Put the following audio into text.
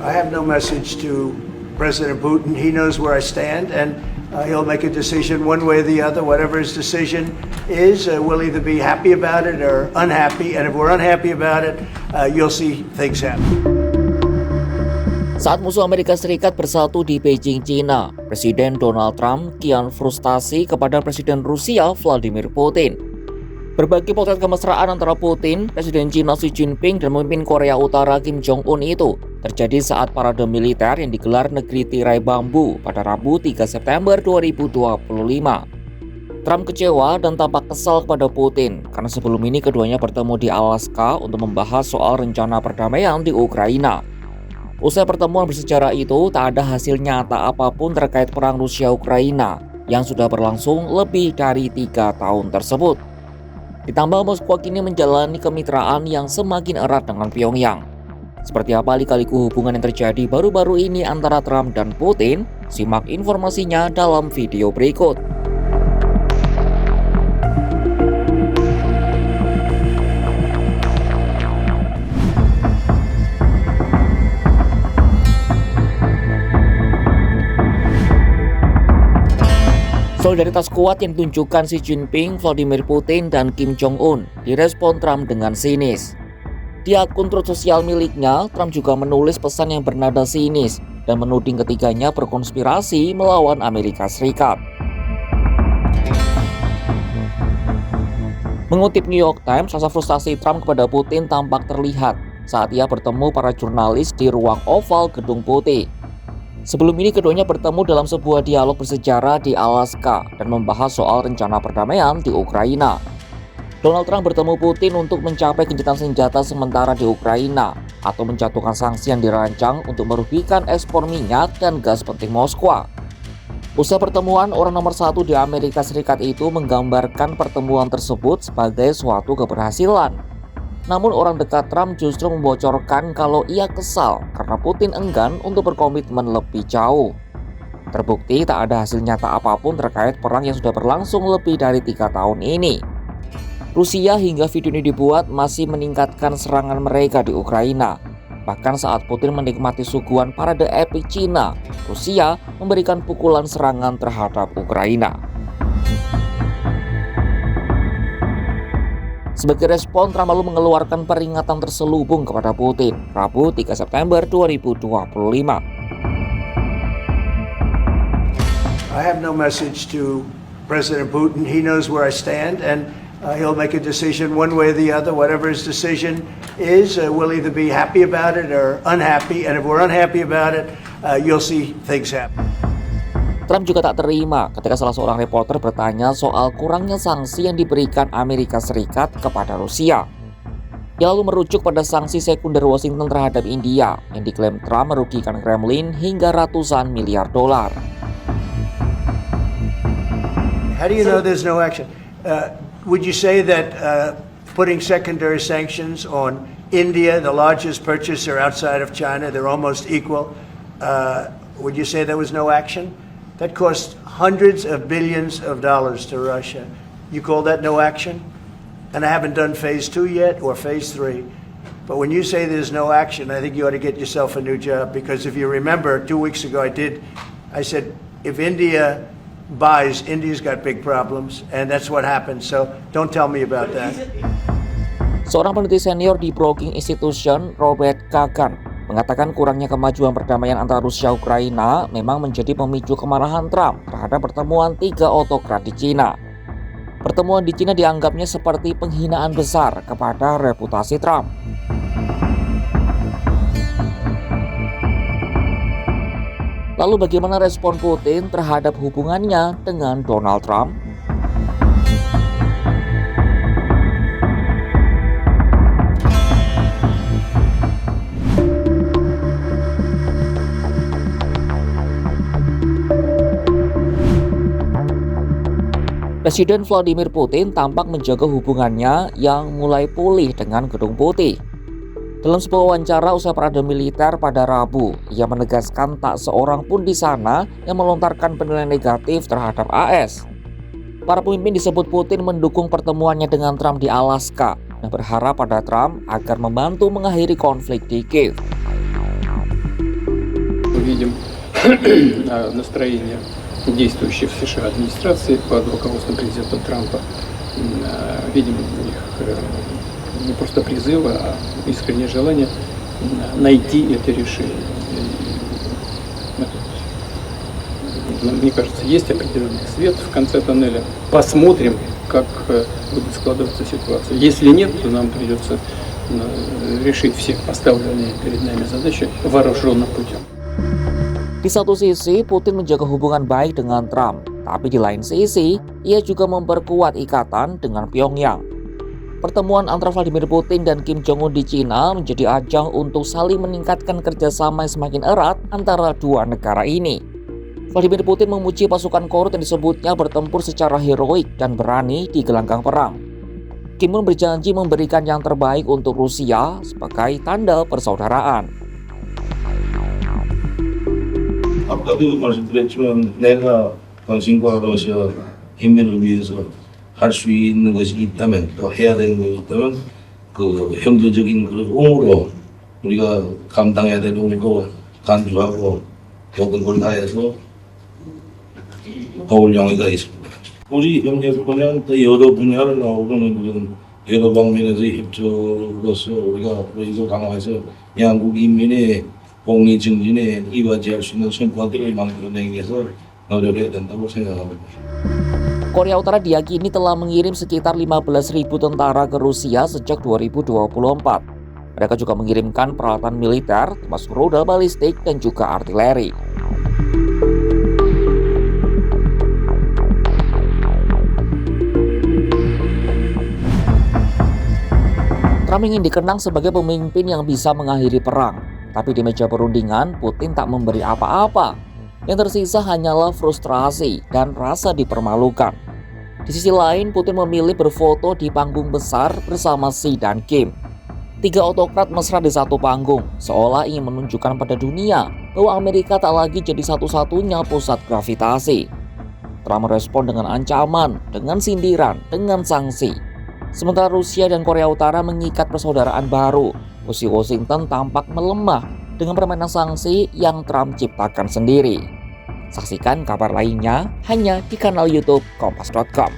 I have no message to President Putin. He knows where I stand, and he'll make a decision one way or the other. Whatever his decision is, we'll either be happy about it or unhappy. And if we're unhappy about it, you'll see things happen. Saat musuh Amerika Serikat bersatu di Beijing, China, Presiden Donald Trump kian frustasi kepada Presiden Rusia Vladimir Putin. Berbagai potret kemesraan antara Putin, Presiden China Xi Jinping, dan pemimpin Korea Utara Kim Jong-un itu terjadi saat parade militer yang digelar negeri tirai bambu pada Rabu 3 September 2025. Trump kecewa dan tampak kesal kepada Putin karena sebelum ini keduanya bertemu di Alaska untuk membahas soal rencana perdamaian di Ukraina. Usai pertemuan bersejarah itu, tak ada hasil nyata apapun terkait perang Rusia-Ukraina yang sudah berlangsung lebih dari 3 tahun tersebut. Ditambah Moskwa kini menjalani kemitraan yang semakin erat dengan Pyongyang. Seperti apa lika-liku hubungan yang terjadi baru-baru ini antara Trump dan Putin? Simak informasinya dalam video berikut. Solidaritas kuat yang ditunjukkan Xi Jinping, Vladimir Putin, dan Kim Jong-un direspon Trump dengan sinis. Di akun Truth sosial miliknya, Trump juga menulis pesan yang bernada sinis dan menuding ketiganya berkonspirasi melawan Amerika Serikat. Mengutip New York Times, rasa frustasi Trump kepada Putin tampak terlihat saat ia bertemu para jurnalis di ruang oval Gedung Putih. Sebelum ini keduanya bertemu dalam sebuah dialog bersejarah di Alaska dan membahas soal rencana perdamaian di Ukraina. Donald Trump bertemu Putin untuk mencapai gencatan senjata sementara di Ukraina atau menjatuhkan sanksi yang dirancang untuk merugikan ekspor minyak dan gas penting Moskwa. Usai pertemuan, orang nomor 1 di Amerika Serikat itu menggambarkan pertemuan tersebut sebagai suatu keberhasilan. Namun orang dekat Trump justru membocorkan kalau ia kesal karena Putin enggan untuk berkomitmen lebih jauh. Terbukti tak ada hasil nyata apapun terkait perang yang sudah berlangsung lebih dari 3 tahun ini. Rusia hingga video ini dibuat masih meningkatkan serangan mereka di Ukraina. Bahkan saat Putin menikmati suguhan parade epik Cina, Rusia memberikan pukulan serangan terhadap Ukraina. Sebagai respon, Trump lalu mengeluarkan peringatan terselubung kepada Putin, Rabu 3 September 2025. I have no message to President Putin. He knows where I stand, and he'll make a decision one way or the other. Whatever his decision is, we'll either be happy about it or unhappy. And if we're unhappy about it, you'll see things happen. Trump juga tak terima ketika salah seorang reporter bertanya soal kurangnya sanksi yang diberikan Amerika Serikat kepada Rusia. Ia lalu merujuk pada sanksi sekunder Washington terhadap India yang diklaim Trump merugikan Kremlin hingga ratusan miliar dolar. How do you know there's no action? Would you say that putting secondary sanctions on India, the largest purchaser outside of China, they're almost equal, would you say there was no action? That cost hundreds of billions of dollars to Russia. You call that no action? And I haven't done phase 2 yet or phase 3. But when you say there's no action, I think you ought to get yourself a new job. Because if you remember, 2 weeks ago I said, if India buys, India's got big problems. And that's what happened. So don't tell me about that. Seorang peneliti senior di Brookings Institution, Robert Kagan, mengatakan kurangnya kemajuan perdamaian antara Rusia-Ukraina memang menjadi pemicu kemarahan Trump terhadap pertemuan 3 autokrat di Cina. Pertemuan di Cina dianggapnya seperti penghinaan besar kepada reputasi Trump. Lalu bagaimana respon Putin terhadap hubungannya dengan Donald Trump? Presiden Vladimir Putin tampak menjaga hubungannya yang mulai pulih dengan Gedung Putih. Dalam sebuah wawancara usai parade militer pada Rabu, ia menegaskan tak seorang pun di sana yang melontarkan penilaian negatif terhadap AS. Para pemimpin disebut Putin mendukung pertemuannya dengan Trump di Alaska dan berharap pada Trump agar membantu mengakhiri konflik di Kiev. видим настроение действующих в США администрации под руководством президента Трампа. Видим у них не просто призывы, а искреннее желание найти это решение. Мне кажется, есть определенный свет в конце тоннеля. Посмотрим, как будет складываться ситуация. Если нет, то нам придется решить все поставленные перед нами задачи вооруженным путем. Di satu sisi, Putin menjaga hubungan baik dengan Trump, tapi di lain sisi, ia juga memperkuat ikatan dengan Pyongyang. Pertemuan antara Vladimir Putin dan Kim Jong-un di Cina menjadi ajang untuk saling meningkatkan kerjasama yang semakin erat antara dua negara ini. Vladimir Putin memuji pasukan Korut yang disebutnya bertempur secara heroik dan berani di gelanggang perang. Kim pun berjanji memberikan yang terbaik untuk Rusia sebagai tanda persaudaraan. 아까도 말씀드렸지만 내가 당신과 러시아 인민을 위해서 할 수 있는 것이 있다면 또 해야 되는 것이 있다면 그 형제적인 그런 옹으로 우리가 감당해야 될 옹으로 간주하고 모든 걸 다해서 도울 용의가 있습니다. 우리 형제뿐만 또 여러 분야를 나오고는 그런 여러 방면에서 협조로서 우리가 앞으로 이거 강화해서 양국 인민의 공리 증진에 이바지할 수 있는 성과들을 만들어내기 위해서 노력해야 된다고 생각합니다. Korea Utara diyakini telah mengirim sekitar 15.000 tentara ke Rusia sejak 2024. Mereka juga mengirimkan peralatan militer, termasuk rudal balistik dan juga artileri. Trump ingin dikenang sebagai pemimpin yang bisa mengakhiri perang. Tapi di meja perundingan, Putin tak memberi apa-apa. Yang tersisa hanyalah frustrasi dan rasa dipermalukan. Di sisi lain, Putin memilih berfoto di panggung besar bersama Xi dan Kim. Tiga autokrat mesra di satu panggung, seolah ingin menunjukkan pada dunia bahwa Amerika tak lagi jadi satu-satunya pusat gravitasi. Trump merespon dengan ancaman, dengan sindiran, dengan sanksi. Sementara Rusia dan Korea Utara mengikat persaudaraan baru, posisi Washington tampak melemah dengan permainan sanksi yang Trump ciptakan sendiri. Saksikan kabar lainnya hanya di kanal YouTube Kompas.com.